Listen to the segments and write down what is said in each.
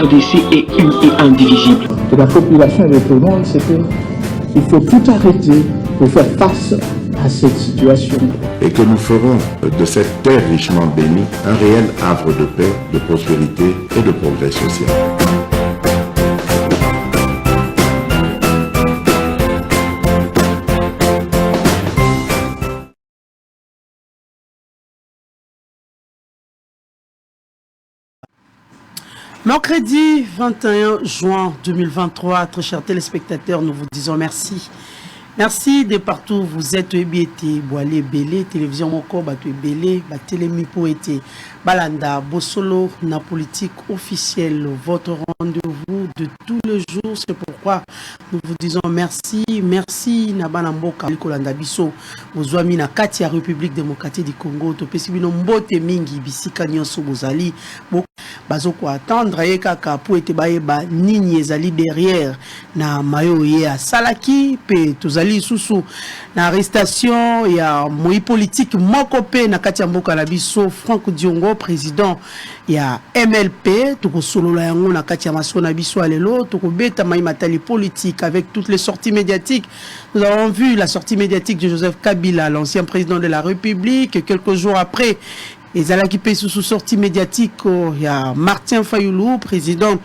RDC est une et indivisible. De la population et de tout le monde, c'est qu'il faut tout arrêter pour faire face à cette situation. Et que nous ferons de cette terre richement bénie un réel havre de paix, de prospérité et de progrès social. Mercredi 21 juin 2023, très chers téléspectateurs, nous vous disons merci. Merci de partout où vous êtes. Boalé Belé, télévision Moko, Batou Belé, Télémi Poété, Balanda, Bossolo, na politique officielle, votre rendez-vous de tous les jours. C'est pourquoi nous vous disons merci. Merci, Nabana Mboka, Nikolanda Bisso, Bozwami na Katia, République démocratique du Congo, Topesibino Mbote Mingi, Bisika Nyonso Bozali, Bazoko attendre, Kaka, Poété Baeba, Nini Ezali derrière, na Mayo à Salaki, Pe Tozali. Sous na arrestation il y a moi politique mokope na Katia Mboka na biso Franck Diongo président il y a MLP to solo la yango na Katia Maso na biso alelo to beta mai matali politique avec toutes les sorties médiatiques. Nous avons vu la sortie médiatique de Joseph Kabila, l'ancien président de la République, quelques jours après. Et Zala qui paye sous sortie médiatique, il y a Martin Fayoulou, président,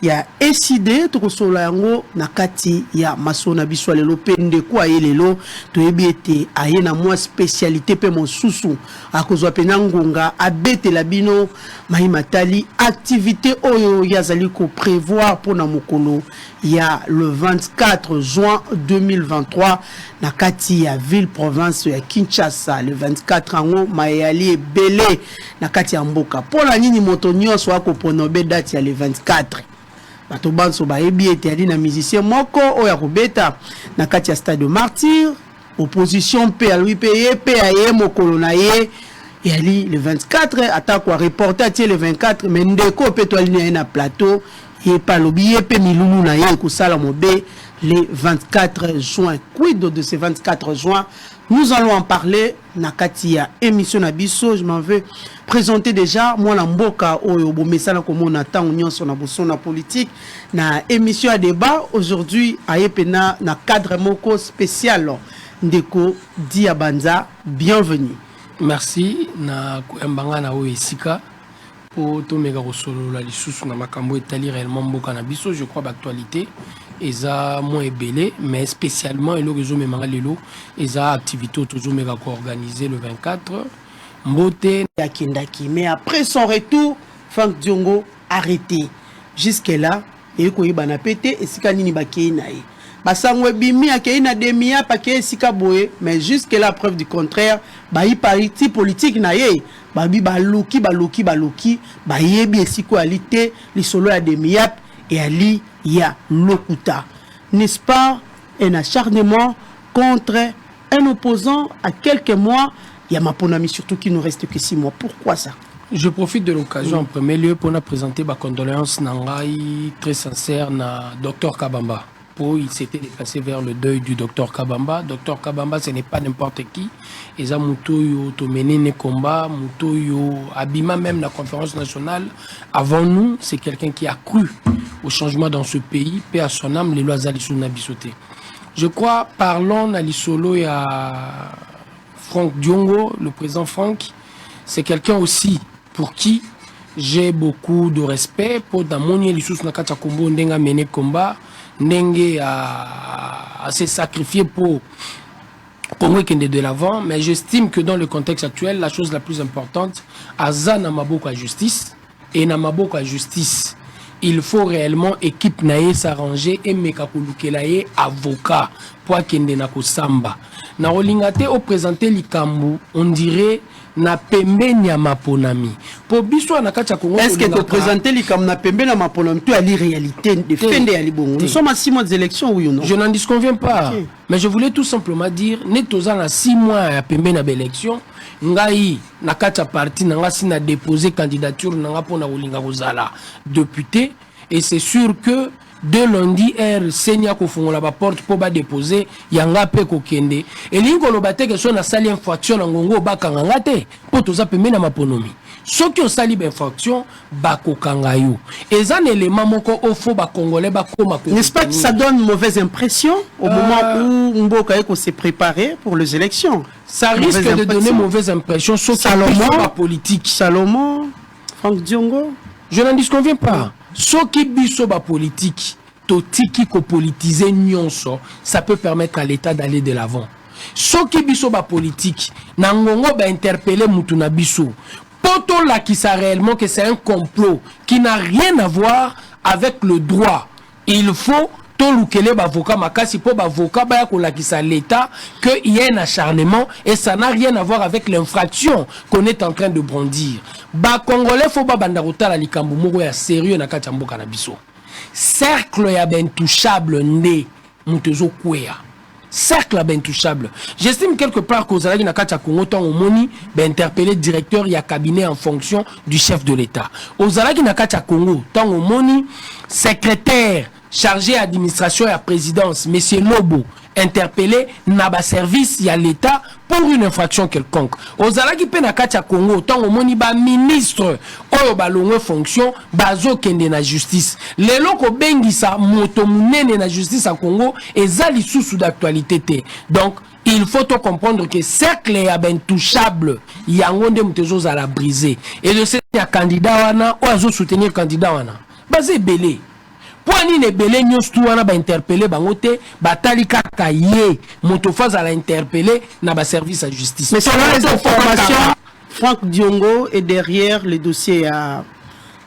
il y a Eside, Tokosolango, Nakati, il y a Masona Biswalelo, Pendeko, Ayelelo, Toebiete, Ayena, moi, spécialité, Pemon Sousou, Akozwa Penangonga, Abete Labino, Mahimatali, activité Oyo Yazaliko prévoir pour Namokolo, il y a le 24 juin 2023, Nakati, à ville-province, à Kinshasa, le 24 ans, Mayali et Belé, Nakati Mboka. Pour la nini motonio, soit Koponobe date, il y a le 24. Batoban Soba Ebi était na musicien Moko, Oya Robeta, Nakati Stade de Martyr, opposition PLUI PE, PAE, Mokolo Naye, et Ali le 24, attaque ou reporter le 24, mais Ndeko Petoualini na plateau, et pas l'oublié, Pe Milulu Naye, Kusala Mobe, le 24 juin. Quid de ce 24 juin? Nous allons en parler. Nakatia émission Nabiso, je m'en vais présenter déjà moi la mboka oyo bomesana comme on attend union sur na boson na politique na émission à débat aujourd'hui ayepena na cadre moko spécial ndeko Diabanza, bienvenue. Merci na koembanga na oyo esika pour to mega solo la lisusu na makambo etali réellement mboka na biso. Je crois d'actualité eza moins belé mais spécialement elo réseau memanga lelo eza activité toujours mega organisé le 24 mbote ya kindaki. Mais après son retour, Franck Diongo arrêté jusque là et ko ibana pété esika nini bakei nae basangwe bimi akei na demia paké esika boye, mais jusque là preuve du contraire ba yi parti politique nae babi baluki ba yebi esiko alité li solo ya demia et ali ya lokuta, n'est-ce pas? Un acharnement contre un opposant à quelques mois. Il y a Maponami surtout qui nous reste que 6 mois. Pourquoi ça? Je profite de l'occasion en premier lieu pour nous présenter ma condoléance nangai très sincère na Dr Kabamba. Pour il s'était déplacé vers le deuil du Dr Kabamba. Dr Kabamba, ce n'est pas n'importe qui. Eza Mutoyo Tomene ne combat, Mutoyo Abima même la conférence nationale. Avant nous, c'est quelqu'un qui a cru au changement dans ce pays, paix à son âme, les lois Alisuna Bissoté. Je crois, parlons Alisolo et à Franck Diongo, le président Franck, c'est quelqu'un aussi pour qui j'ai beaucoup de respect. Pour Damoni Lissus Nakata Kombo, Ndenga Mene Komba, Ndenge à se sacrifier pour Congo Kende de l'avant, mais j'estime que dans le contexte actuel, la chose la plus importante, Aza Namaboko à justice, et Namaboko à justice, il faut réellement équipe nae s'arranger et mekakuluke avocat pour Kende Nako Samba. Na rolingate au présenter likambu, on dirait na pembe nyama ponami. Pour biso na kacha Congo. Est-ce que tu présenter likambu na pembe na maponami tu as la réalité de fende ya libongo? Nous sommes à 6 mois d'élection, oui ou non? Je n'en disconviens pas. Okay. Mais je voulais tout simplement dire, netoza na 6 mois à pembe na élection, ngai na kacha parti nanga si na déposé candidature nanga pona rolinga kozala député, et c'est sûr que de lundi air senya ko fungola ba porte po ba déposer yanga pe ko kende elingo lo bateke so na sali infraction na ngongo ba kanga te po toza pembe na maponomi soki osali ba infraction ba ko kanga yo eza un élément moko au faux ba congolais ba koma ko n'est-ce pas que ça donne mauvaise impression au moment où Mboka Eko s'est préparé pour les élections? Ça risque de donner mauvaise impression sur la politique. Salomon, Franck Diongo. Je n'en disconviens pas. Soki biso ba politique, totiki ko politiser nyonso, ça peut permettre à l'État d'aller de l'avant. Soki biso ba politique, nangongo ba interpeller mutu na biso. Poto la qui ça réellement que c'est un complot qui n'a rien à voir avec le droit. Il faut tolukele bavoka makasi po bavoka ba ko la qui ça l'État que il y a un acharnement et ça n'a rien à voir avec l'infraction qu'on est en train de brandir. Ba congolais faut ba bandarota la likambo moko ya sérieux na kati mboka na biso. Cercle ya ben touchable né mutezo kwea. Cercle ben touchable. J'estime quelque part qu'aux Alagi Nakacha Congo, tant au moni, interpeller directeur, il y a cabinet en fonction du chef de l'État. Aux Alagi Nakacha Congo, tant au moni, secrétaire chargé administration et à présidence, monsieur Lobo, interpellé, n'a pas service, il y a l'État pour une infraction quelconque. Aux Alagi Penakacha Congo, tant au moni, ba ministre, oyo ba longue fonction, bazo kende na justice. Les locaux bengisa, motomunene na justice à Congo, et zali sous d'actualité. Donc, il faut comprendre que cercle est intouchable, il y a un monde de à la briser. Et de ce candidat, ou à soutenir candidat, basé belé. Poani ne belé nyos tuana ba interpeller bangote batali kaka ye motofaz à la interpeller na ba service à justice. Mais selon les informations, Franck Diongo est derrière les dossiers à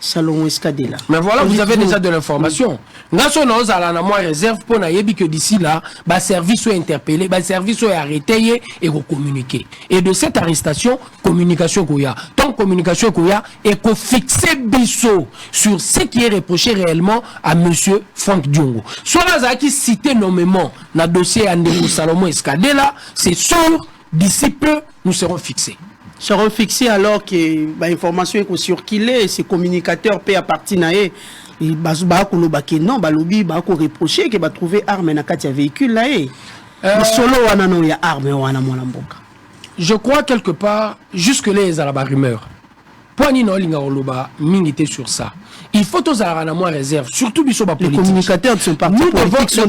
Salomon Escadela. Mais voilà, vous avez déjà de l'information. Ngaso na ozala na moi réserve pour na yebi que d'ici là, ba service soit interpellé, ba service soit arrêté et communiquer. Et de cette arrestation, communication koya. Tant communication koya et qu'on fixe biso sur ce qui est reproché réellement à monsieur Franck Diongo. Soit là qui cité nommément na dossier André Salomon Escadela, c'est sûr d'ici peu nous serons fixés. Seront fixés alors que l'information est circulée, ces communicateurs paient à partir naé. Et non, balobi bako reprocher que ba trouver arme na katia véhicule là et solo wana no ya arme wana mwana mboka. Je crois quelque part jusque les araba rumeur. Poani no linga oloba mingité sur ça. Il faut aux arana moins réserve, surtout biso ba politique. Les communicateurs de son parti politique sont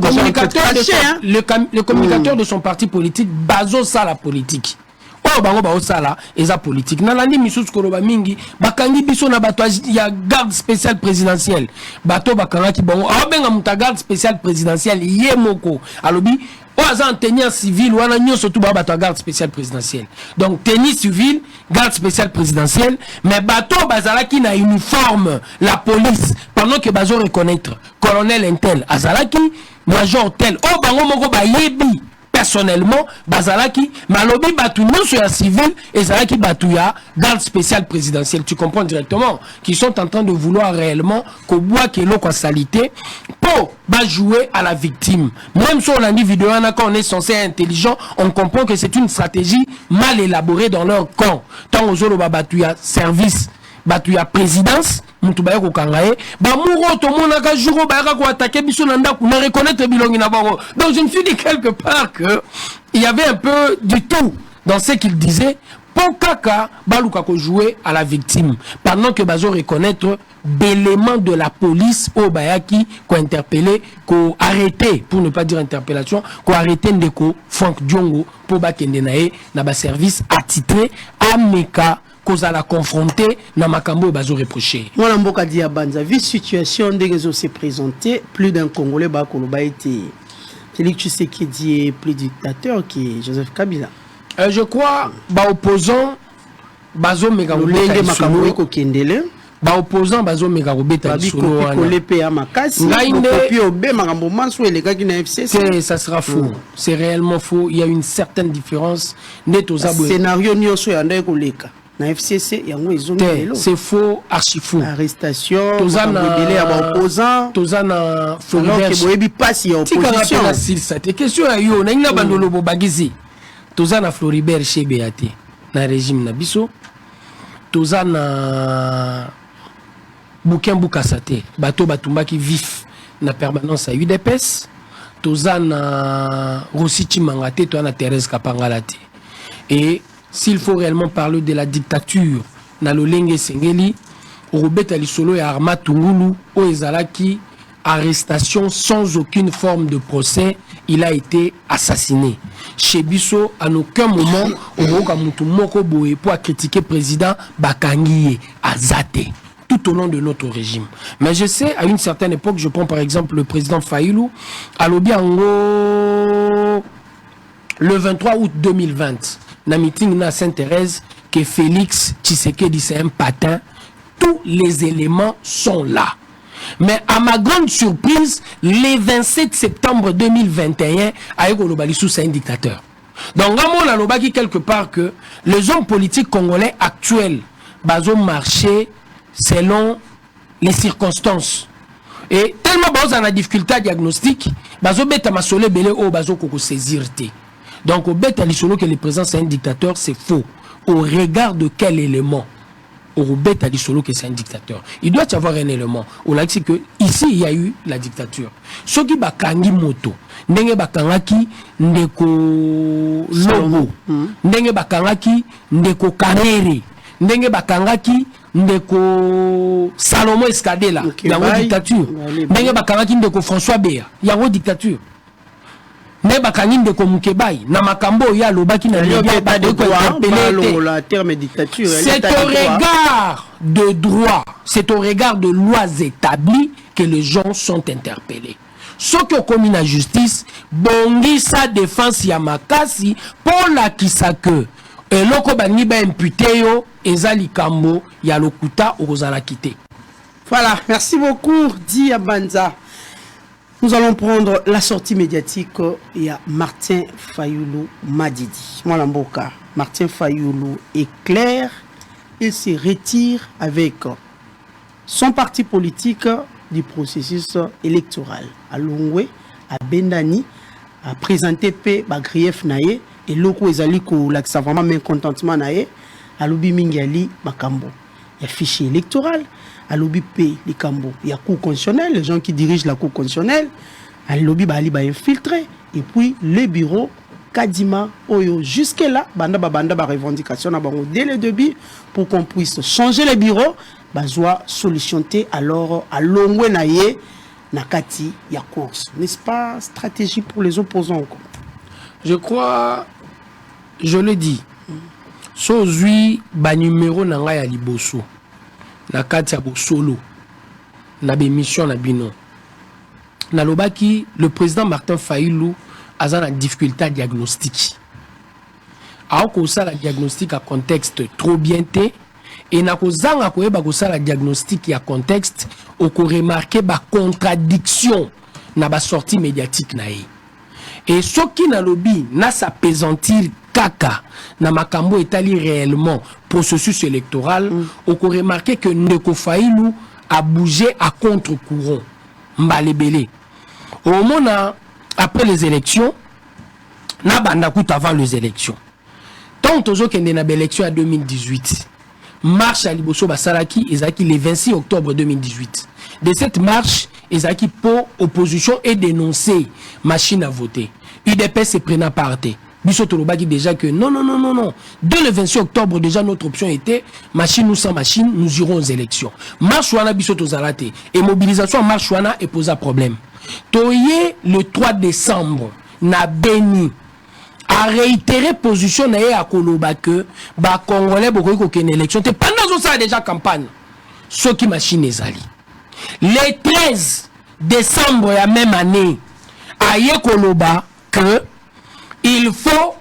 le communicateur de son parti politique bazo ça la politique. Oh bango ba osala eza politique na landi misusu koloba mingi bakangi biso na bato ya garde spéciale présidentielle bato bakanga ki bango abenga muta garde spéciale présidentielle ye moko alobi o aza en tenue civile wana nyoso tu ba bato garde spéciale présidentielle donc tenue civile garde spéciale présidentielle mais bato bazalaki na uniforme la police pendant que bazo reconnaître colonel intel azalaki major tel o bango moko ba yebi personnellement bazalaki malobi batu nyonso ya civil et zalaki batu ya garde spéciale présidentielle, tu comprends directement qui sont en train de vouloir réellement qu'au bois que l'eau quoi salité pour jouer à la victime. Même si on a dit vidéo quand on est censé être intelligent, on comprend que c'est une stratégie mal élaborée dans leur camp. Tant aux autres batu ya service batu ya présidence mutu ba ko kangaye ba muro to mona ka jour ba ko attaquer biso na ndaku na reconnaître bilongi na bango. Donc je me suis dit quelque part que il y avait un peu du tout dans ce qu'il disait pour kaka baluka ko jouer à la victime pendant que bazo reconnaître d'éléments de la police au bayaki ko interpeller ko arrêter pour ne pas dire interpellation ko arrêter ndeko Franck Diongo pour ba kende nae na ba service attitré à Meka à la confronter na makambo bazo reproché. Moi mboka dia banza vie situation des réseaux s'est présenté plus d'un Congolais ba koloba été Félix Tshisekedi est plus dictateur que Joseph Kabila. Je crois ba opposant bazo megabeta makambo eko kendele ba opposant bazo megabeta solo wana kolepe ya makasi puis obe makambo manso elekaki na FCC. Ça sera faux. C'est réellement faux. Il y a une certaine différence net aux abonnés. Scénario nyonso ya ndeko leka na FCC yango ezongelo c'est faux, archi faux. Arrestation délai à opposant tozana Floribert que boyebi passe ya opposition cette question ya yo na ina bandolo bo bagizi tozana Floribert chez BAT na régime na biso tozana Bukembu Kasate bato batumbaki vif na permanence à UDPS, toza na Rossi Chimangate, toi na Thérèse Kapangalate. Et s'il faut réellement parler de la dictature, na Lolenge Sengeli, Robert Alisolo et Arma Tungulu, au Ezalaki, arrestation sans aucune forme de procès, il a été assassiné. Chez Bisso, à aucun moment, pour critiquer le président Bakangiye Azate, tout au long de notre régime. Mais je sais, à une certaine époque, je prends par exemple le président Faïlou, à l'Obiango, le 23 août 2020, dans le meeting à Sainte-Thérèse, que Félix Tshisekedi, c'est un patin, tous les éléments sont là. Mais à ma grande surprise, le 27 septembre 2021, Aïko Lobalissou, c'est un dictateur. Donc, on a lobaki quelque part que les hommes politiques congolais actuels ont marché selon les circonstances. Et tellement ils ont la difficulté diagnostique, ils ont bêta masolé belé au bazo koko saisir. Donc, au bêta lisolo que le président c'est un dictateur, c'est faux. Au regard de quel élément? Au bêta lisolo que c'est un dictateur. Il doit y avoir un élément. On a dit que ici il y a eu la dictature. Ce qui bakangi moto, ndenge bakangaki ndeko lobo, ndenge bakangaki ndeko karere, ndenge bakangaki ndeko Salomo Escadela, il y a une dictature. Ndenge bakangaki ndeko François Béa, il y a une dictature. Ne bakangi ndeko Mukebai, na makambo ya lobaki na libya pas de la terme dictature. C'est au regard de droit, c'est au regard de lois établies que les gens sont interpellés. Ce que commis la justice, bongi sa défense ya makasi pour la kisake. Et loko bangi ba imputé yo ezali kambo ya lokuta ozala kité. Voilà, merci beaucoup Diabanza. Nous allons prendre la sortie médiatique. Il y a Martin Fayoulou Madidi. Mwalamboka. Martin Fayoulou est clair. Il se retire avec son parti politique du processus électoral. À Longwe, à Bendani, à présenter P. Bagrief Naye et Loko Ezaliko, l'accent vraiment mécontentement Naye, à Lobi Mingali Makambo. Il y a fichier électoral. À l'OBP, les Cambo, il y a cour constitutionnelle, les gens qui dirigent la cour constitutionnelle, à l'OBI, il va infiltrer, et puis le bureau, Kadima, Oyo, jusque-là, Banda revendication, dès le début, pour qu'on puisse changer le bureau, soit solutionner alors à Longwe Naye, Nakati, ya course. N'est-ce pas stratégie pour les opposants? Je crois, je le dis, Sozui, numéro Nanga ya Liboso. Na kati ya solo na bémission na bino na lobaki le président Martin Fayoulou a une difficulté diagnostique a ko sala diagnostic à contexte trop bien té et na ko zanga ko yeba ko sala diagnostic ya contexte o ko remarquer ba contradiction na ba sortie médiatique na ye et ce qui na lobby na sa pesantir kaka na makambo etali réellement processus électoral, on peut remarquer que Ndeko Fayoulou a bougé à contre-courant. Mbalebele. Au moment après les élections, na bandakout avant les élections. Tant que nous avons élection en 2018, marche à Liboso Basalaki, Ezaki le 26 octobre 2018. De cette marche, Ezaki pour opposition et dénoncer machine à voter. UDP se prenant parti. Bissotolobaki déjà que non. Dès le 26 octobre, déjà notre option était machine ou sans machine, nous irons aux élections. Marche wana Bissotozalate et mobilisation marche wana et posa problème. Toye le 3 décembre, na Beni a réitéré position na ye à Koloba que ba Congolais beaucoup qu'une élection. Pendant ça déjà campagne. Ce qui machine les alliés. Le 13 décembre la même année, à ye Koloba que il faut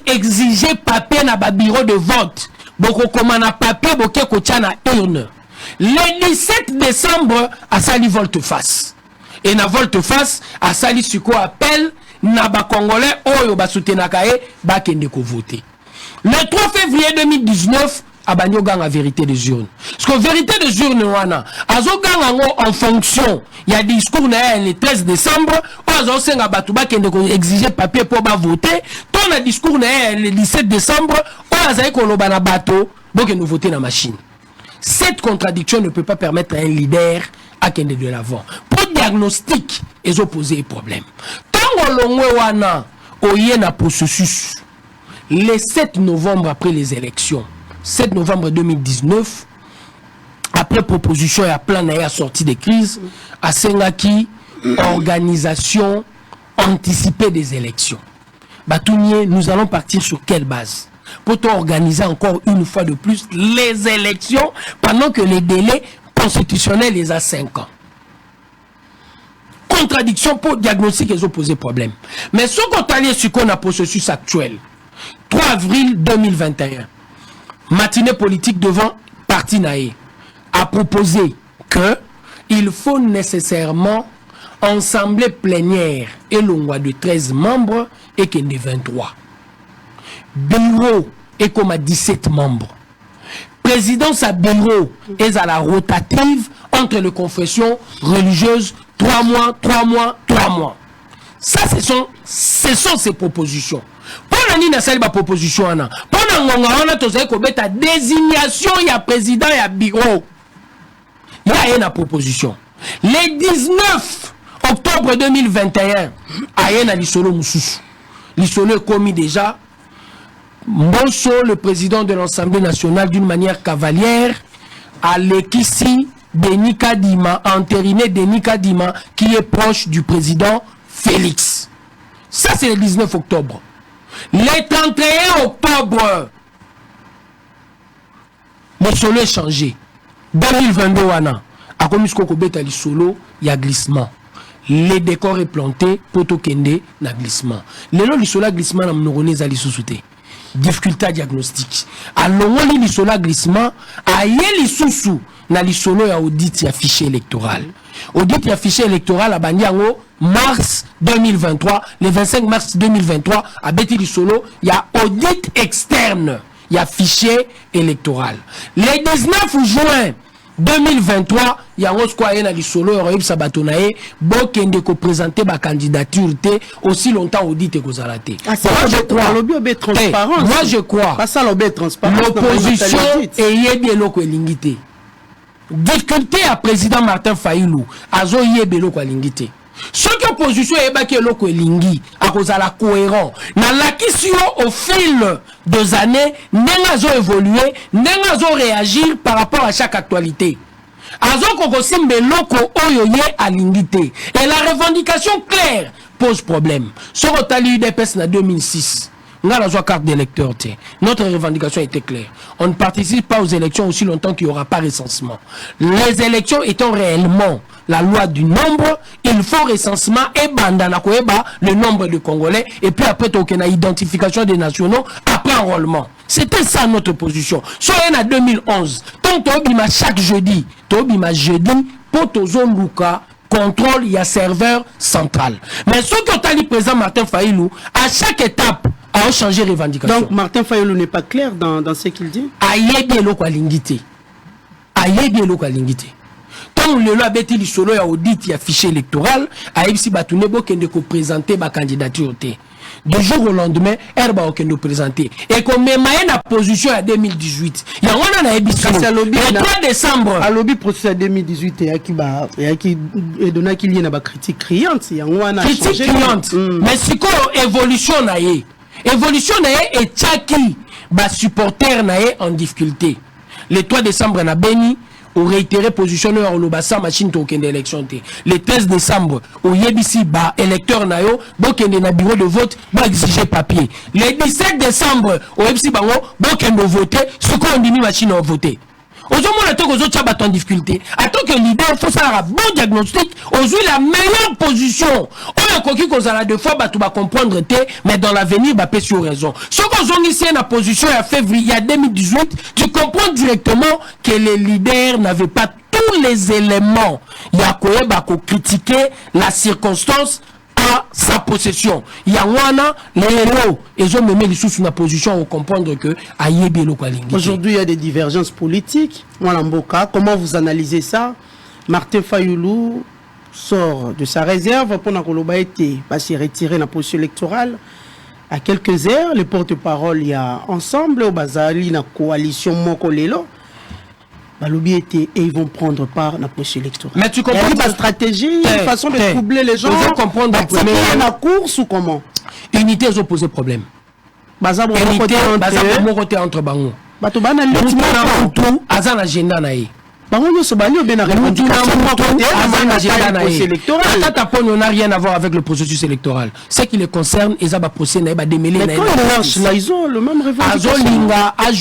exiger papier na ba bureau de vote. Boko comme na papier boke ko tia na urne. Le 17 décembre à sali volte-face. Et na volte-face à sali suko appel na ba congolais oyo ba soutenaka e ba kende ko voter. Le 3 février 2019 abanyo ganga vérité des urnes. Parce que vérité des urnes wana azo ganga en fonction il y a discours na le 13 décembre azo senga batu ba kende ko exiger papier pour ba voter ton na discours na le 17 décembre azo ko loba na bato donc nous voter na machine. Cette contradiction ne peut pas permettre à un leader à kende de l'avant. Pour diagnostic ils ont posé problème tant longwe wana oye na processus le 7 novembre après les élections 7 novembre 2019 après proposition et à plan à sortie de crise à Sengaki organisation anticipée des élections. Batounier, nous allons partir sur quelle base? Pour organiser encore une fois de plus les élections pendant que les délais constitutionnels les a 5 ans. Contradiction pour diagnostic, ils ont posé problème. Mais ce qu'on a lié sur qu'on a processus actuel, 3 avril 2021, matinée politique devant Parti Naé, a proposé que il faut nécessairement assemblée plénière et l'ongwa de 13 membres et qu'il y ait 23. Bureau est comme à 17 membres. Présidence à bureau est à la rotative entre les confessions religieuses 3 mois, 3 mois, 3 mois. Ça, ce sont ces propositions. Pendant que nous avons des propositions, pendant que nous avons la désignation, il y a président, il y a bureau. Il y a une proposition. Le 19 octobre 2021, il y a l'Isolo Moussous. L'Isolo est commis déjà. Monso, le président de l'Assemblée nationale, d'une manière cavalière, a l'équissi Denis Kadima, entériné Denis Kadima, qui est proche du président Félix. Ça, c'est le 19 octobre. Le 31 octobre, le solo est changé. 2022, à comme il y a glissement. Le décor est planté, poto kende, na glissement. Le solo glissement, na mnoronez à l'issouté. Difficulté diagnostique. Alors, li solo glissement, aïe l'issoussou, na l'issolo ya audit ya fichier électoral. Audit ya fichier électoral à Bandiango, mars 2023, le 25 mars 2023, à Betty l'issolo, il y a audit externe, il y a fichier électoral. Le 19 juin 2023, il y a un square na l'issolo, Royib Sabatonae, Bokende ko présenter ma candidature aussi longtemps audit et kozalate. Moi je crois. Moi je crois. Pas ça transparence. L'opposition est bien loko elingité. Difficulté à président Martin Fayulu, azo yebelo ko elingité. Ce que l'opposition est baki loko elingi, à cause de la cohérence. Na la question au fil des années, n'engazo évoluer, n'engazo réagir par rapport à chaque actualité. Azo kokosimbe loko oyoye alingité. Et la revendication claire pose problème. Ce rotali UDPS na 2006. Carte d'électeur. Notre revendication était claire. On ne participe pas aux élections aussi longtemps qu'il n'y aura pas recensement. Les élections étant réellement la loi du nombre, il faut recensement et bandana koeba le nombre de Congolais et puis après token identification des nationaux après enrôlement. C'était ça notre position. Soit en 2011, tant que chaque jeudi, pour Tozon Luka contrôle, il y a serveur central. Mais ce que tu as dit président Martin Fayulu, à chaque étape, a changé revendication. Donc Martin Fayulu n'est pas clair dans ce qu'il dit. Aïe bien l'eau lingité. Aïe bien l'eau lingité. Tant le loi bêti li solo ya audit ya fichier électoral, aïe si batune bo kende ko présenter ma candidature té. Du jour au lendemain, herba okendo présenter. Et comme même la position à 2018. Il y a on a ébisso. Le 3 décembre. À lobby procès à 2018 et qui donné qu'il y a une critique criante. Il y a on a critique criante. Mais si quoi évolution naie. Évolution naie et tchaki ba supporter naie en difficulté. Le 3 décembre na Beni au réitéré positionné au Lobassa machine token d'élection. Le 13 décembre au Yebisi ba électeur nayo bokende na bureau de vote ba exiger papier. Le 17 décembre au Yebisi bango bokende voter ce qu'on dit machine à voter. Aujourd'hui, on a en difficulté. En tant que leader, il faut faire un bon diagnostic. Aujourd'hui, la meilleure position. On a compris qu'on a deux fois, tu vas comprendre, mais dans l'avenir, tu vas sur raison. Ce qu'on a ici, la position en février 2018, tu comprends directement que les leaders n'avaient pas tous les éléments. Il y a quoi critiquer la circonstance à sa possession. Il y a les héros et je me mets les sous une position pour comprendre que aujourd'hui il y a des divergences politiques. Comment vous analysez ça? Martin Fayulu sort de sa réserve pour n'a été passé retiré la position électorale. À quelques heures, les porte-parole il y a ensemble au Bazali la coalition Mokolelo. Balobi était et ils vont prendre part à la prochaine électorale. Mais tu comprends la stratégie, une façon de troubler les gens. Il faut comprendre la course ou comment? Unité, ils ont posé problème. Unité, entre bango. Azan agenda nae. On n'a rien à voir avec le processus électoral. Ce qui les concerne, ils ont procès nae ba démêler nae. Ils ont le même Azolinga a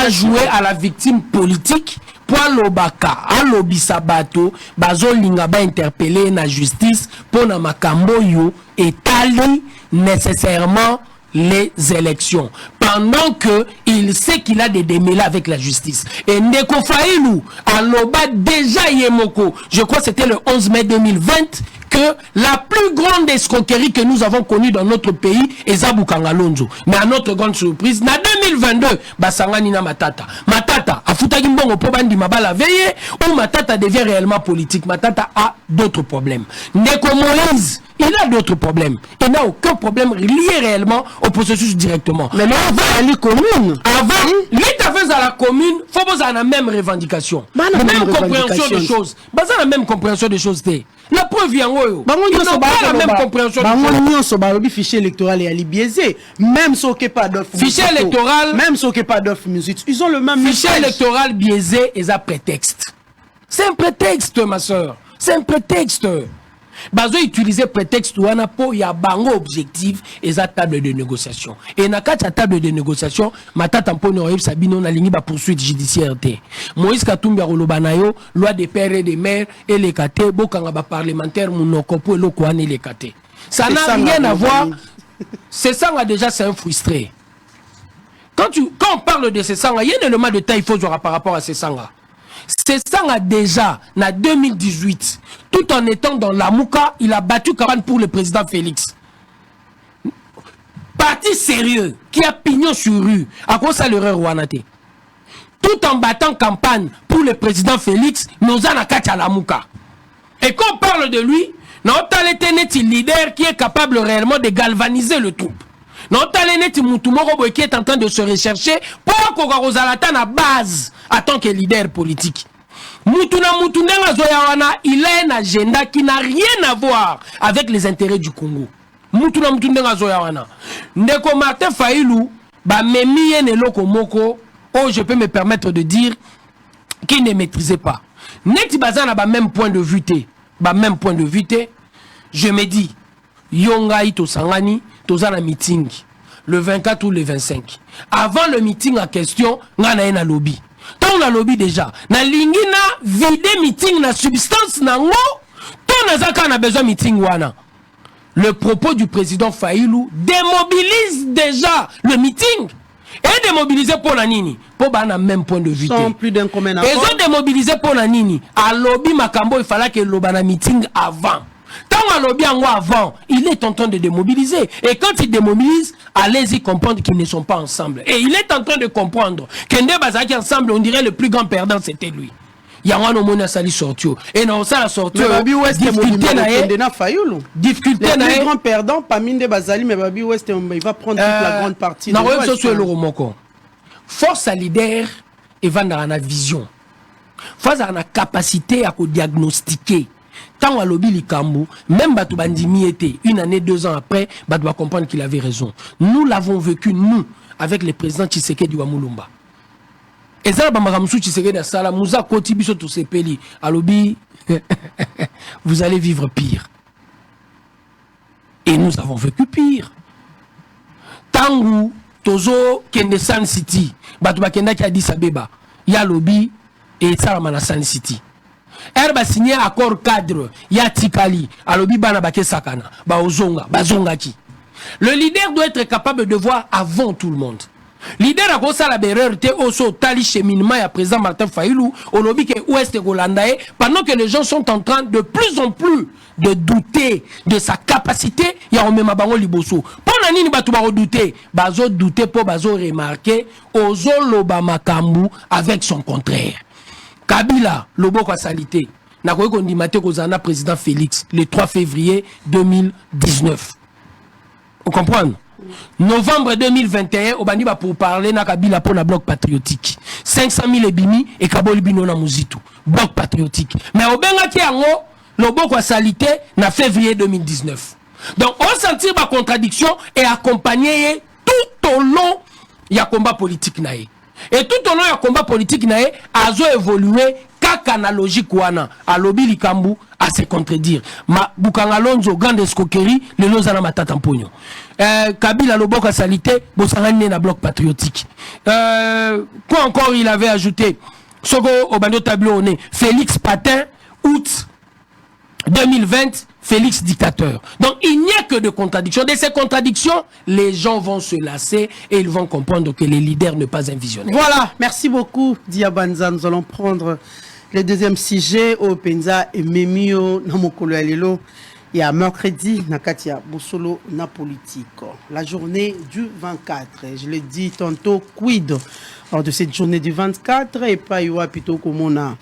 joué à la victime politique. Pour l'obaka, alobisabato, bazolinga ba interpellé na justice pour na makambo yo etali nécessairement les élections. Pendant que il sait qu'il a des démêlés avec la justice. Et Ndeko Faïlou, aloba déjà yemoko, je crois que c'était le 11 mai 2020, que la plus grande escroquerie que nous avons connue dans notre pays est Zabukanga Lonzo. Mais à notre grande surprise, en 2022, Basangani na Matata. Matata, a Futagi Mbongo Pobandi Mabala veillé, ou Matata devient réellement politique. Matata a d'autres problèmes. Ndeko Moïse, il a d'autres problèmes. Il n'a aucun problème lié réellement au processus directement. Mais avant, la commune. Avant, l'état à la commune, il faut avoir la même revendication. La même compréhension des choses. La même compréhension des choses. La preuve vient où pas la même compréhension des choses. Fichier électoral est biaisé. Même si on n'a pas d'offre. Fichier électoral. Même si on n'a pas d'offre musique. Ils ont le même fichier électoral biaisé et un prétexte. C'est un prétexte, ma soeur. C'est un prétexte. Bazo utiliser prétexte wana po ya bango objectif et sa table de négociation. Et na kati table de négociation, matata mponi oyeb sabino na lingi ba poursuite judiciaire te. Moïse Katumbi roloba na yo, loi des pères et des mères et les kate bokanga ba parlementaire munoko po eloko wana les kate. Ça n'a rien à voir. C'est ça déjà c'est un frustré. Quand on parle de ces sangs, il y a un élément de taille faut par rapport à ces sangs. C'est ça déjà, en 2018, tout en étant dans la Mouka, il a battu campagne pour le président Félix. Parti sérieux, qui a pignon sur rue, à quoi ça l'erreur Wanate. Tout en battant campagne pour le président Félix, nous en a la Mouka. Et quand on parle de lui, notre leader qui est capable réellement de galvaniser le troupe. Notre Moutoumoro qui est en train de se rechercher pour qu'on à base en tant que leader politique. Il a un agenda qui n'a rien à voir avec les intérêts du Congo. Ndeko Martin Faïlou, je peux me permettre de dire qu'il ne maîtrisait pas. Neti Bazana a même point de vue. Même point de vue, je me dis, Yonga Ito Sangani, Tozana meeting, le 24 ou le 25. Avant le meeting en question, on a un lobby. Tant on a lobby déjà, na lingina vide meeting na substance na ngo, tant on a besoin meeting wana. Le propos du président Faïlou démobilise déjà le meeting. Et démobiliser pour la nini, pour bana même point de vue. Sans plus d'un commun accord. Ils ont démobilisé pour la nini. À lobby Makambo, il fallait que l'obana meeting avant. Tant à lobby en avant, il est en train de démobiliser. Et quand il démobilise, allez-y comprendre qu'ils ne sont pas ensemble. Et il est en train de comprendre qu'Ende Bazaki ensemble, on dirait le plus grand perdant, c'était lui. Il y a un homme qui sorti. Et non, ça a sorti. Difficulté difficulté le plus grand perdant, pas Minde Bazali, mais Babi West, il va prendre toute la grande partie. Non, force à leader et vendre à la vision. Force à la capacité à diagnostiquer. Tant à lobby Likambo, même Batou Bandimi était, une année, 2 ans après, Batou va comprendre qu'il avait raison. Nous l'avons vécu, nous, avec le président Tshisekedi Wamulumba. Et ça, vous allez vivre pire. Et nous avons vécu pire. Tangu, Tozo, Kende San City, Batouba Kenda qui a dit Sabeba, ya lobby et Saramana San City. Herbe a signé accord cadre, ya Tikali, à lobby Banabake Sakana, Baozonga, Bazongaki. Le leader doit être capable de voir avant tout le monde. Leader a commencé à la berreur au tali cheminement et à présent Martin Faïlou au lobby qui est ouest Golandae pendant que les gens sont en train de plus en plus de douter de sa capacité il y a même bango liboso pour nani ni batu ba douter bazo douter pour bazo remarquer ozo loba makambu avec son contraire. Kabila lobo kwa salité na ko kondimate ko zana président Félix le 3 février 2019. Vous comprenez? Novembre 2021, Obani va pour parler na Kabila pour la bloc patriotique. 500 000 ebimi et Kaboli bino na muzitu. Bloc patriotique. Mais Obenga ki ango, le bloc a salité na février 2019. Donc on sentit ma contradiction et accompagner tout au long il y a combat politique nae. Et tout au long il y a combat politique nae a évolué kaka na logique wana a lobby likambu à se contredire. Ma Bukangalonzo grande escroquerie le lozana matata mponyo. Kabila Loboka salité bosangane na bloc patriotique. Quoi encore il avait ajouté Sogo Obando tableau né Félix Patin août 2020 Félix dictateur. Donc il n'y a que de contradictions. De ces contradictions, les gens vont se lasser et ils vont comprendre que les leaders ne pas un visionnaire. Voilà, merci beaucoup Diabanza. Nous allons prendre le deuxième sujet au Penza et Memio Namokolo Alelo. Il y a mercredi, Nakatia Boussolo, na politique. La journée du 24. Je l'ai dit tantôt, quid lors de cette journée du 24 et pas yoa plutôt comme on a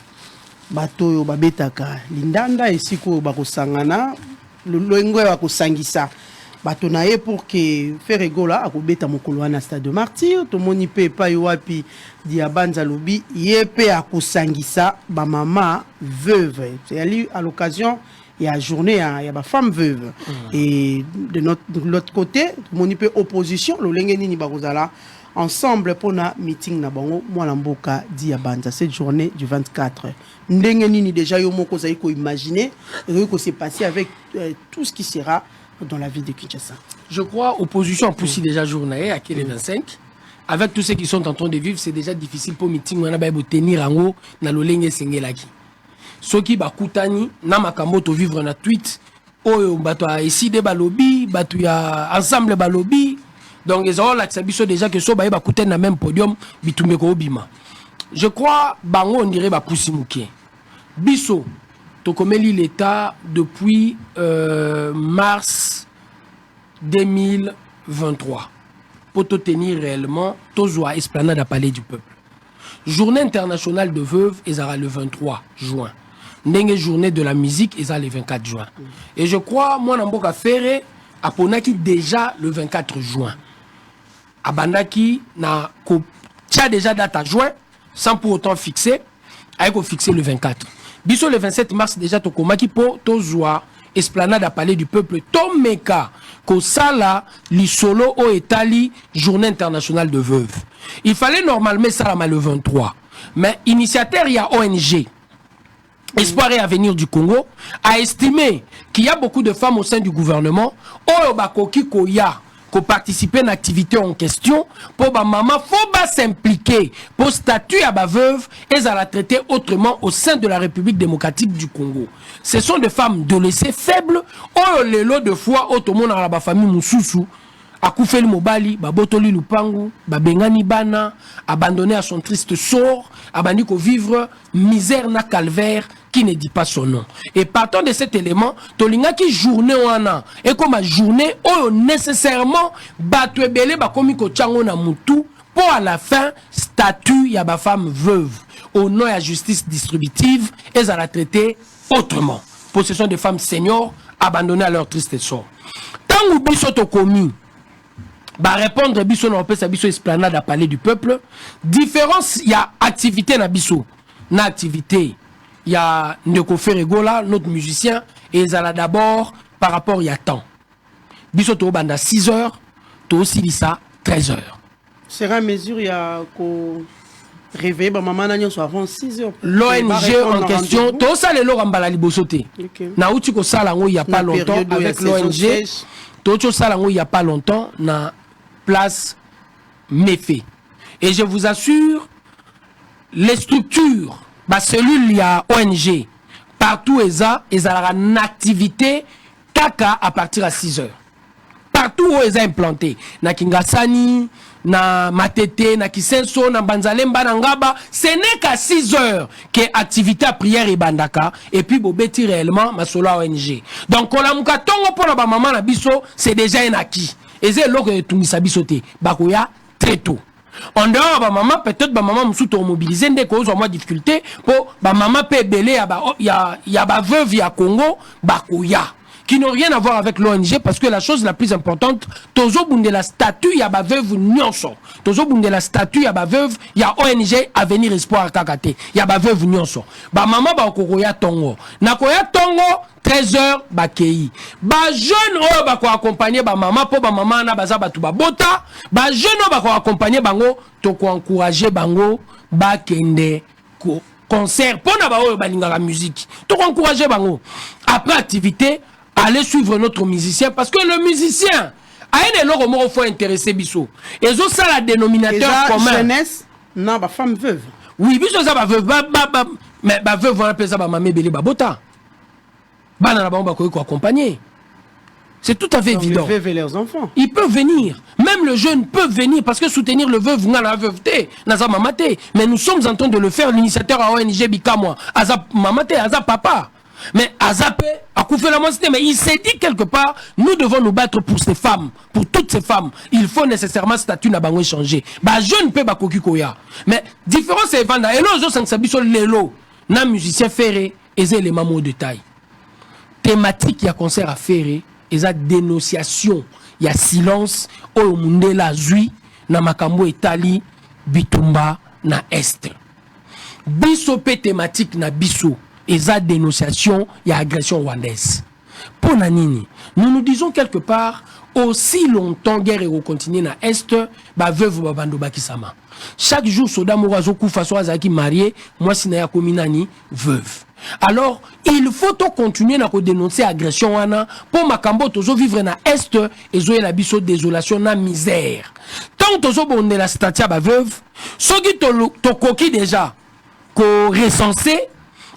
bato babetaka lindanda et siko bakosangana loengo ya kosangisa bato na ye pour que faire rigola akobeta mokolo na stade de martyr to moni pe pa yoapi Diabanza lobi yepe akosangisa ba mama veuve. C'est à l'occasion il y a journée il y a ba femme veuve et de l'autre côté moni pe opposition lo lengeni ni bakozala ensemble pour na meeting na bango mwana mboka Diabanza cette journée du 24. Ndengeni ni déjà yo moko za ko imaginer et que c'est passé avec tout ce qui sera dans la vie de Kinshasa. Je crois opposition poussi déjà journée à les 25 avec tous ceux qui sont en train de vivre c'est déjà difficile pour meeting wana ba tenir ango na lolenge sengelaki. Soki ba kutani na makambo to vivre na tweet oyo bato a décidé ba lobby bato ya ensemble ba lobby. Donc ils ont l'acceptation déjà que so ba kuten na même podium bitumeko obima. Je crois bango on dirait ba poussi mukie. Biso tokomeli l'état depuis mars 2023 pour te tenir réellement tozwa esplanade à Palais du Peuple. Journée internationale de veuves ezara le 23 juin. Ndenge journée de la musique ezara le 24 juin. Et je crois moi namboka Ferré a ponaki déjà le 24 juin. Abandaki na ko tia déjà date à juin sans pour autant fixer avec fixer le 24. Biso le 27 mars déjà tokomaki po tozwa esplanade à Palais du Peuple tomeka ko sala li solo o etali journée internationale de veuves. Il fallait normalement ça le 23 mais initiateur il y a ONG Espoir et Avenir du Congo a estimé qu'il y a beaucoup de femmes au sein du gouvernement oyo bakoki koya ko participer à l'activité en question pour ba maman faut pas s'impliquer pour statut à ba veuve et à la traiter autrement au sein de la République démocratique du Congo. Ce sont des femmes de laisser faibles oh les lots de fois autrement dans la famille mususu Akoufeli Mobali, Babotoli Lupangu, Babengani Bana, abandonné à son triste sort, abandonné qu'au vivre misère na calvaire qui ne dit pas son nom. Et partant de cet élément, Tolinga qui journée wana et comme ma journée oh nécessairement batwebele bakomi ko tchango na mutu pour à la fin statut ya ba femme veuve au nom de la justice distributive et à la traiter autrement. Possession de femmes seniors abandonnées à leur triste sort. Tant ou biso to komi ba répondre biso na pesa biso esplanade à Palais du Peuple. Différence il y a activité na biso. Na activité il y a Ndeko Ferregola notre musicien et ça d'abord par rapport il y a temps. Biso to banda 6h, to aussi lisa 13h. Sera mesure il y a ko réveiller ba maman na nyonso avant 6h. L'ONG en question to ça le rambala libosoté. Na uti ko sala ngo il y a pas longtemps avec l'ONG. To sala ngo il y a pas longtemps na place méfait. Et je vous assure, les structures, bah cellules, il y a ONG, partout, ils ont une activité kaka à partir à 6 heures. Partout où ils ont implanté. Na Kingasani, na Matete, na Kisenso, na Banzalemba, na Ngaba, ce n'est qu'à 6 heures que activité à prière et bandaka, et puis bobeti réellement, ma solo ONG. Donc, on a mouka tongo pour la maman na biso, c'est déjà un acquis. Et c'est là que tout mis sauté. Bakoya très tôt. En dehors ba maman peut-être ba maman msou to mobiliser ndé cause moins difficulté pour ba maman peut belé ya ba veuve ya Congo bakoya qui n'ont rien à voir avec l'ONG, parce que la chose la plus importante, tozo bunde la statut ya ba veuve nyonso. Tozo bunde la statut ya ba veuve ya ONG Avenir Espoir kakate. Ya ba veuve nyonso. Ba maman ba kokoya tongo. Na koya tongo 13h ba kei. Ba jeune o ba ko accompagner ba maman po ba maman na baza batu ba bota. Ba jeune o ba ko accompagner bango to ko encourager bango ba kende ko concert pour na ba o balinga la musique. To ko encourager bango. Après activité, allez suivre notre musicien parce que le musicien a un énorme mot faut intéresser biso. Et ça la dénominateur commun. Jeunesse, non, ba femme veuve. Oui, biso ça ba veuve, mais ba veuve on appelle ça ba mamé belé ba bota. Ba na ba ko accompagner. C'est tout à fait évident. Les veuves et leurs enfants. Ils peuvent venir. Même le jeune peut venir parce que soutenir le veuve, n'a la veuveté, n'a pas mamaté. Mais nous sommes en train de le faire, l'initiateur à ONG Bikamwa, Aza mamaté, Aza papa. Mais Azapé a coupé la moitié, mais il s'est dit quelque part, nous devons nous battre pour ces femmes, pour toutes ces femmes. Il faut nécessairement statut na bango changer. Bah jeune peut bakoki koya. Mais différence c'est vanda. Et là, je sais sur l'élo, na musicien ferré, et les éléments de détail. Thématique, il y a concert à ferré, et ça dénonciation, il y a silence, au monde la zui, na makambo Italie, bitumba na est. Biso pe thématique na biso. Et ça, dénonciation, il y a agression rwandaise. Pour Nanini, nous nous disons quelque part, aussi longtemps guerre et continue na Est, ba veuve babando bakisama. Chaque jour, soda mourazo façon azaki marié, moi si na kominani veuve. Alors, il faut continuer à dénoncer l'agression pour makambo tozo vivre na Est et zoé la biso désolation na misère. Tant tozo bonne la statia ba veuve, soki to koki déjà ko recensé.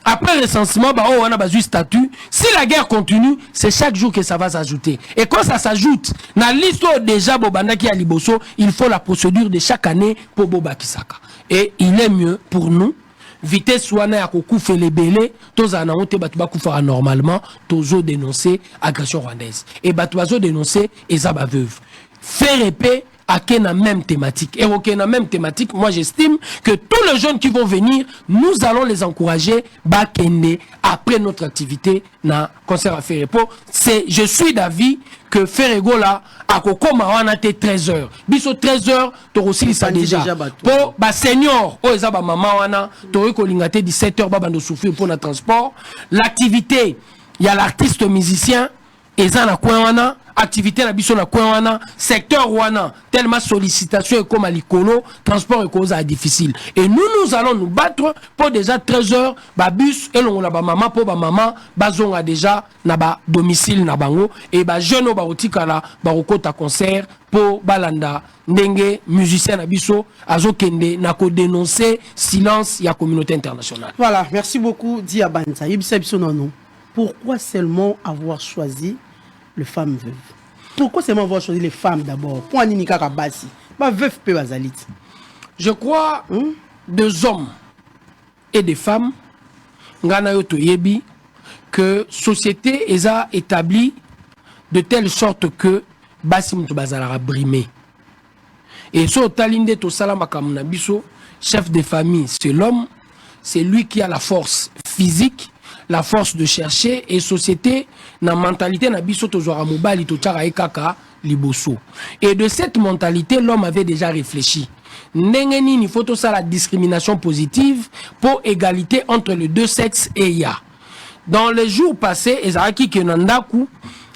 Après recensement, bah, on a besoin de statut. Si la guerre continue, c'est chaque jour que ça va s'ajouter. Et quand ça s'ajoute, dans l'histoire déjà, Bobanda qui a Liboso, il faut la procédure de chaque année pour Boba Kisaka. Et il est mieux pour nous, vitesse wana ya kokufa les belé, tous en honte batuba kufa normalement, tous dénoncer agression rwandaise. Et batuazo dénoncer ezaba veuve. Faire épée à la même thématique. Et ok, la même thématique, moi j'estime que tous les jeunes qui vont venir, nous allons les encourager bakende après notre activité na concert à Ferrepo. Je suis d'avis que Ferrego là, à Kokoma, on a été 13h. Biso 13h, tu aussi ça déjà. Pour ba senior, oh eza ba maman wana, tu kolingate 17h ba bando souffrir pour le transport. L'activité, il y a l'artiste musicien, eza na coin wana. Activité na biso na coin wana, secteur wana, tellement sollicitation et comme à l'icolo, transport et cause à difficile. Et nous allons nous battre pour déjà 13h, ba bus, et l'on a ba maman, pour ba maman, bazon a déjà, na ba domicile na bango, et ba jeune ba otikala, ba okota concert, pour balanda, ndenge, musicien na biso, azo kende, na ko dénoncer, silence, y a communauté internationale. Voilà, merci beaucoup, Diabanza. Yibisa biso nono. Pourquoi seulement avoir choisi les femmes veuves? Pourquoi seulement avoir choisi les femmes d'abord? Pour Ninika Kabasi, veuve pe bazalit. Je crois des hommes et des femmes, ngana yo toyebi, que société a établi de telle sorte que basim to bazalara brimé. Et so talinde to salama kamuna biso, chef de famille, c'est l'homme, c'est lui qui a la force physique, la force de chercher, et société na mentalité na biso tozora mobali to tchara ekaka liboso. Et de cette mentalité, l'homme avait déjà réfléchi. Nengeni ni faut ça la discrimination positive pour égalité entre les deux sexes et ya. Dans les jours passés, ezaraki kenandaku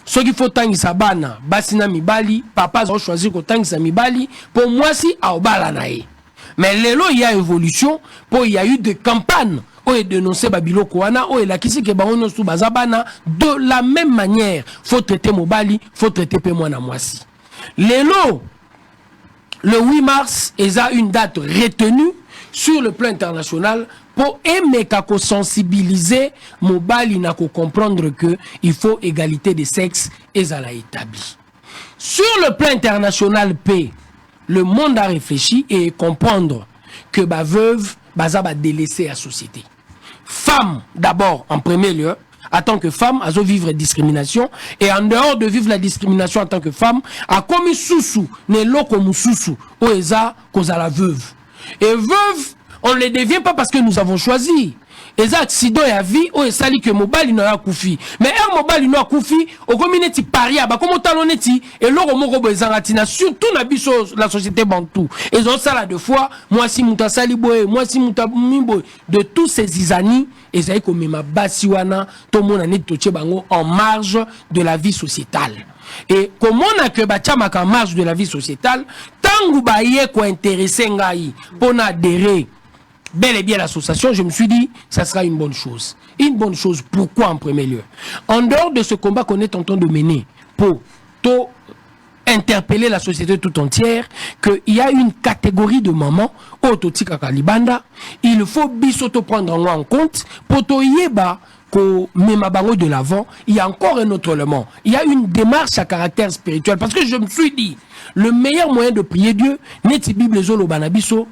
ce qu'il faut tangisa bana basina mibali, papa ont choisi ko tangisa mibali pour moi si a obala nae. Mais lelo il y a évolution, pour il y a eu des campagnes où est dénoncé Babilo Kouana, où est la kisi ke baono sou bazabana, de la même manière, faut traiter Mobali, faut traiter Pemouana Mwasi. Lelo, le 8 mars, il y a une date retenue sur le plan international pour aimer kako sensibiliser Mobali na ko comprendre que il faut égalité des sexes et ça l'a établi. Sur le plan international P, le monde a réfléchi et comprendre que ba veuve baza ba délaissé à la société. Femme d'abord en premier lieu, en tant que femme, à vivre discrimination, et en dehors de vivre la discrimination en tant que femme, a commis sousou, ne lo comme sousou, ou eza cause à la veuve. Et veuve, on ne les devient pas parce que nous avons choisi. eza accident ya vie o esali que mobali no ya kufi mais un mobali no akufi okomineti paria ba komo taloneti eloko moko bezanga tina surtout na biso la société bantou ezo sala deux fois moi si muta sali boye moi si muta mimbo de tous ces izani ezali ko mema basi wana to mona net toche bango en marge de la vie sociétale. Et comment on a que bachamaka en marge de la vie sociétale tangu baye ko intéresser ngai pour adhérer bel et bien l'association, je me suis dit ça sera une bonne chose. Une bonne chose, pourquoi en premier lieu? En dehors de ce combat qu'on est en train de mener pour interpeller la société tout entière, qu'il y a une catégorie de mamans, Ototika Kalibanda, il faut bisoto prendre en compte pour toyeba de l'avant, il y a encore un autre élément. Il y a une démarche à caractère spirituel. Parce que je me suis dit, le meilleur moyen de prier Dieu, n'est Bible Zolo Banabiso,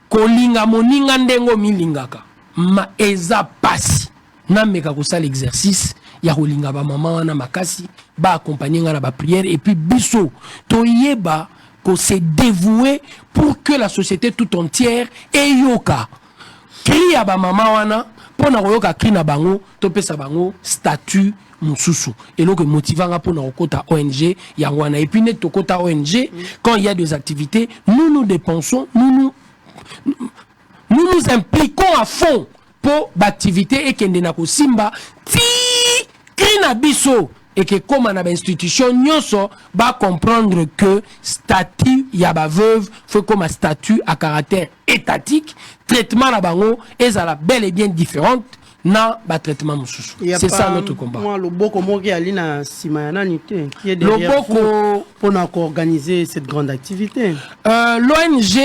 kolinga moninga ndengo milingaka. Ma eza pasi. Na meka kosa l'exercice, ya kolinga ba maman na makasi, ba accompagner na ba prière, et puis biso, toyeba ko se dévouer pour que la société tout entière eyoka. Crie à ba maman wana, pour na koyoka krina bango to pesa bango statut mususu et donc motivanga pour na kota ONG yangwana et puis net to kota ONG quand il y a des activités nous dépensons nous impliquons à fond pour l'activité et kende na ko simba ti krina biso et que comme on a institution nyoso va comprendre que statut ya ba veuve faut comme un statut à caractère étatique traitement la bango et ça la bel et bien différente na ba traitement mususu. C'est ça notre combat. Moi le boko moki alina simayana nité qui est derrière pour organiser cette grande activité. L'ONG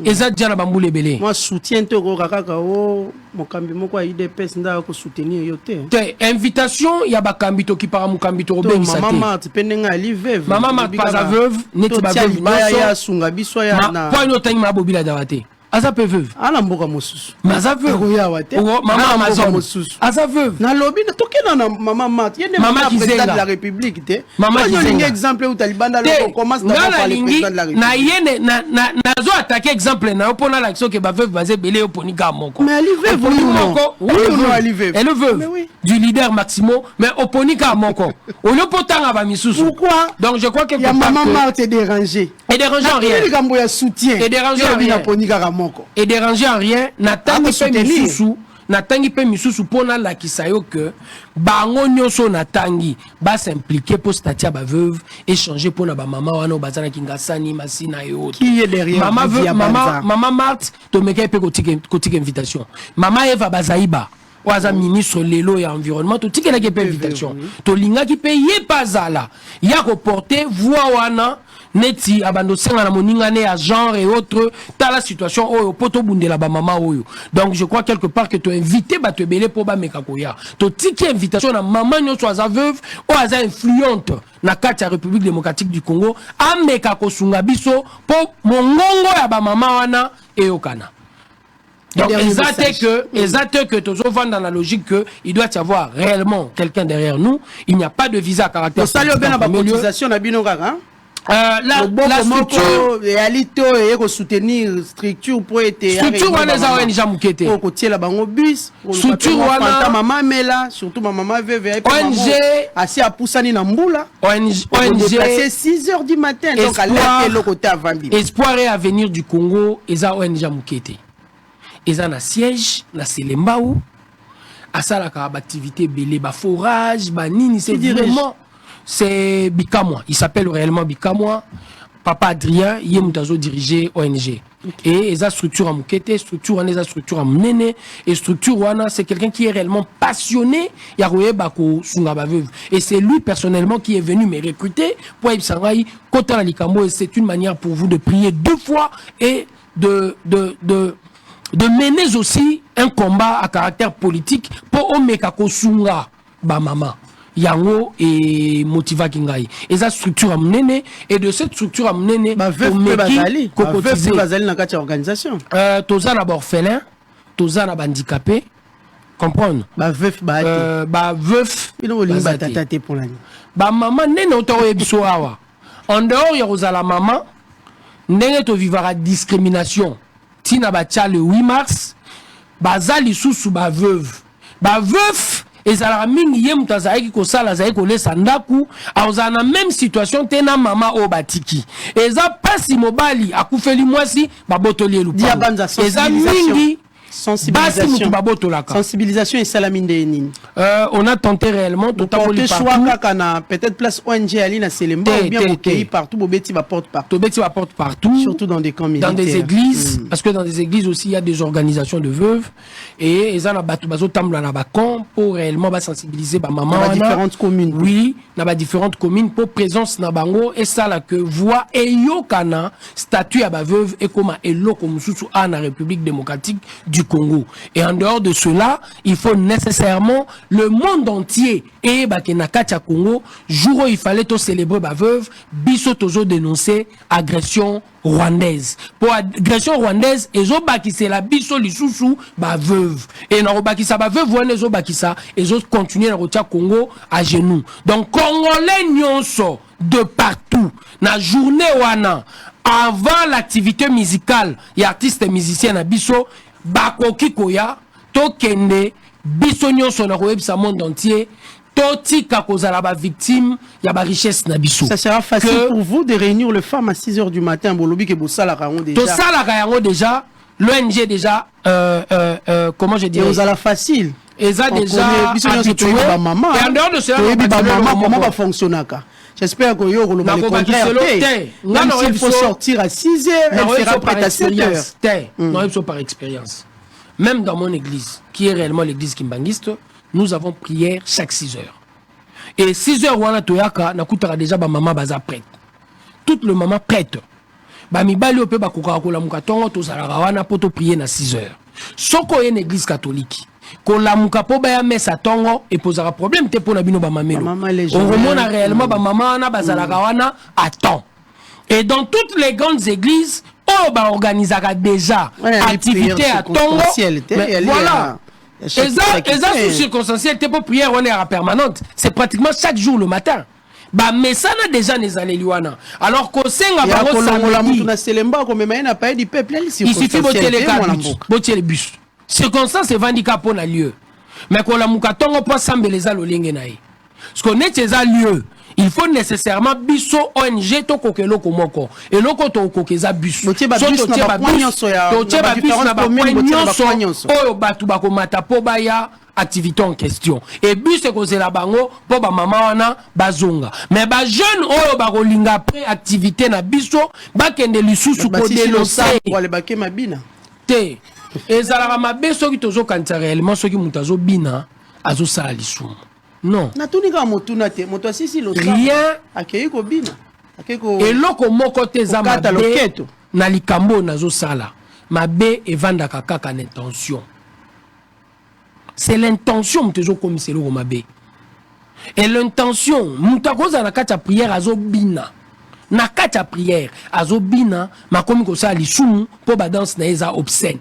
eza déjà na bambule belé. Moi soutien to kakaka o mokambi moko IDPS nda ko soutenir yote. Invitation ya bakambi to ki para mokambi to robengisa te. Maman Marthe pendenga ali veuve. Maman Marthe pas veuve, neti ba veuve ya sunga biso ya na. Point no tangi ma bobila dawate. Aza pe veuve. Ala mboka mosusu. Maza veuve. Maman Amazon. Aza veuve. Na lobby na tokena na maman Marthe. Yende maman président de la République te. Maman Kizenga exemple où Talibanda le commence d'abord par le président de la République. Na yene na zo attaquer exemple na opona l'action que ba veuve basé belé oponi ka moko. Mais ali veuve oui non ali veuve. Elle veuve du leader Maximo mais oponi ka moko. O le potanga ba misusu. Pourquoi? Donc je crois que ya maman Marthe est dérangée. Et déranger en rien. Ya soutien. Et déranger en rien. Et déranger en rien, natangi pe misusu pona la kisayo que bango nyoso natangi ba s'impliquer pour statia ba veuve échanger pour na ba maman wana bazana kingasani masina et autres. Qui est derrière maman Marthe to meka pe kotika invitation. Maman Eva Bazaïba oaza ministre lelo ya environnement to tikela ke pe invitation. To linga ki pe ye pazala ya ko porter voix wana neti abando senga na moninga ne à genre et autres ta la situation oyo poto bundela ba mama oyo. Donc je crois quelque part que tu invité ba te belé pour ba mekakoya to tiki invitation na maman nyo soit veuve ou aza influente na kati ya République démocratique du Congo a mekako sunga biso pour mongongo ya ba mama wana eyokana. Donc exact que tous vont dans la logique que il doit y avoir réellement quelqu'un derrière nous. Il n'y a pas de visa à caractère. Ça lui bien la cotisation na bino kaka. La structure réalité et soutenir structure pour être structure wana za ONG mukete pour côté la bango bis structure wana maman mela surtout maman veve ONG asi a poussani na mbula ONG c'est 6h du matin donc à l'heure côté avant espoir et avenir du Congo eza ONG mukete eza na siège na Selembao asala ka activité belé ba forage ba nini c'est vraiment c'est Bikamwa. Il s'appelle réellement Bikamwa. Papa Adrien, il est dirigé ONG. Et il a structure à Moukete, structure à structure à Mnene. Et structure c'est quelqu'un qui est réellement passionné. Et c'est lui personnellement qui est venu me recruter pour Ibsangaï, Kota Likambo. Et c'est une manière pour vous de prier 2 fois et de mener aussi un combat à caractère politique pour Omekako Sunga, ba mama. Yango et Motiva Kingai. Et ça structure à Mnene et de cette structure à Mnene organisation. Toza na orphelin, toza na handicapé, comprendre. Ba veuf pour l'année. Ba maman nene otoro ebiso awa. En dehors ya rozala maman, ndenge to vivra discrimination. Tina ba tia le 8 mars bazali susu ba veuve ezalaka mingi ye mutu azalaki kosala azalaki kolesa ndaku azala na même situation te na mama oyo batiki eza pasi mobali akufeli mwasi babotoli elupango eza mingi sensibilisation et salamine de nini. On a tenté réellement de porter choix peut-être place ONG Ali na Selemba ou bien au pays partout bobeti va porte partout surtout dans des camps militaires, dans des églises parce que dans des églises aussi il y a des organisations de veuves et ils ont batu bazo tambla na ba camp pour réellement ba sensibiliser ba maman dans différentes communes. Oui, dans ba différentes communes pour présence na bango et ça là que voix et yokana statut à ba veuve et comme eloko mususu a na République démocratique du Congo. Et en dehors de cela, il faut nécessairement le monde entier et Bakenakacha Congo, jour où il fallait tout célébrer ba veuve, biso tozo dénoncer agression rwandaise. Pour agression rwandaise, ezo bakise la biso lisusu ba veuve. Et na bakisa ba veuve wana ezo bakisa, ezo continuer na rotia Congo à genoux. Donc Congolais nyonso de partout, na journée wana avant l'activité musicale, y artistes et musiciens na biso bakoki koya tokende biso nyonso na koyebisa monde entier totika kozala ba victime ya ba richesse na biso. Ça sera facile pour vous de réunir les femmes à 6 h du matin bolobi ke bosala rango déjà. To sala rango déjà, l'ONG déjà comment je dirais. Et osala facile. Eza déjà habitué. Et en dehors de cela, comment va fonctionner ka? J'espère que vous aurez le contraire. Même s'il faut sortir à 6 h, elle sera prête à 7 h. Non, il faut par expérience. Même dans mon église, qui est réellement l'église kimbangiste, nous avons prière chaque 6 h. Et 6 h, wana toyaka, nakutara déjà ba maman baza prête. Toute le maman prête. Ba mibali ope ba kokakola mukatongo to zalaka wana poto prier na 6 h. Soko une église catholique. Ko la mukapo ba ya mesa tongo et posera problème te pona bino ba mamelo. On remonte réellement ba maman na bazalaka wana attend. Et dans toutes les grandes églises, on ba organisera déjà activité à tongo. Voilà. Et ça sous circonstanciel te pour prière on est à permanente. C'est pratiquement chaque jour le matin. Bah mais ça n'a déjà les alléluana. Alors qu'on sait il suffit botter les bus. Circonstance et handicap pour lieu. Mais quand la mukatongo pas semble les alolenge naï. Ce qu'on est ces lieu, il faut nécessairement biso ONG to kokelo komoko. Et loko to kokeza bus. Bus oyo batu bako mata po baya activité en question. Et bus c'est cause la bango po ba mama wana bazonga. Mais ba jeune oyo bako linga après activité na biso ba kende lisusu ko dénoncer. Pour les baké mabina. Te et zalaka mabe soki tozo kanisa réellement soki mutu azo bina azo sala lisumu non na tunika motuna te moto asisi lo rien akei ko bina akeko eloko moko te za mabe na likambo nazo sala mabe evandaka kaka na intention c'est l'intention mutu ezo komisa eloko mabe et l'intention mutu akoza na kati ya prière azo bina na kati ya prière azo bina makomi kosala lisumu po badanse na eza obscène.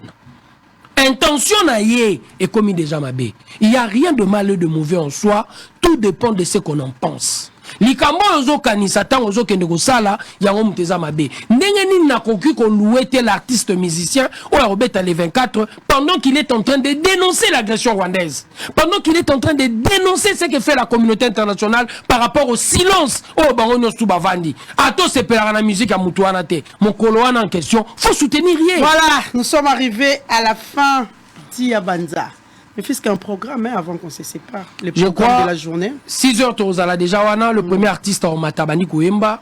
Intention naïe est commis déjà mabé. Il n'y a rien de mal et de mauvais en soi. Tout dépend de ce qu'on en pense. Likambo ozo kanisa tan ozo kende ko sala yango muteza mabe. Ndenge nini na koki ko louer l'artiste musicien ou Robert les 24 pendant qu'il est en train de dénoncer l'agression rwandaise. Pendant qu'il est en train de dénoncer ce que fait la communauté internationale par rapport au silence oh bango nyonso bavandi. Ato se pela na musique à mutuana te. Mon koloana en question, faut soutenir rien. Voilà, nous sommes arrivés à la fin d'Ia Banza. Mais puisqu'il y a un programme avant qu'on se sépare, les programmes de la journée. 6 h Tozala déjà wana, le premier artiste en Matabani Koemba.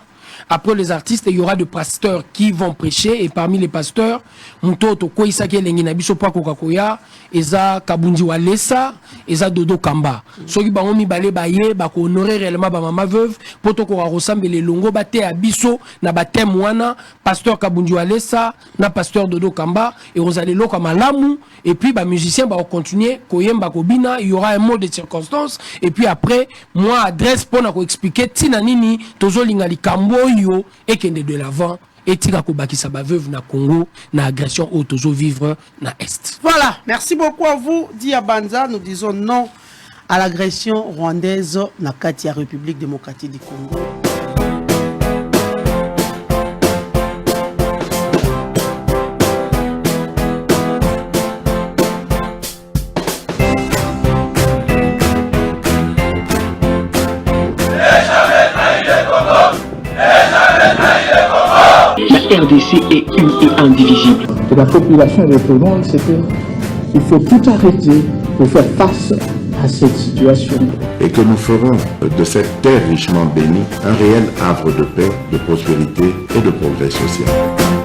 Après les artistes, il y aura des pasteurs qui vont prêcher. Et parmi les pasteurs, Moutoto Koisake Lenginabiso Pakokakoya, Eza Kabundi Walesa, Eza Dodo Kamba. Soki Bangomi Bale Baye, Bako honorer réellement Bamama veuve, Potoko Ressemble les Longo Bate Abiso, na Bate Mouana, pasteur Kabundi Walesa, na pasteur Dodo Kamba, et Rosalelo Kamalamu, et puis bah musicien va continuer, Koyemba Kobina, il y aura un mot de circonstance, et puis après, moi adresse pour nous expliquer Tina Nini, Tozo Lingali Kambo yo et kende de l'avant et tika ko bakisa ba veuve na Congo na agression au tozo vivre na est. Voilà, merci beaucoup à vous Dia Banza, nous disons non à l'agression rwandaise na Katia République démocratique du Congo. RDC est une et indivisible. De la population et de tout le monde, c'est qu'il faut tout arrêter pour faire face à cette situation. Et que nous ferons de cette terre richement bénie un réel havre de paix, de prospérité et de progrès social.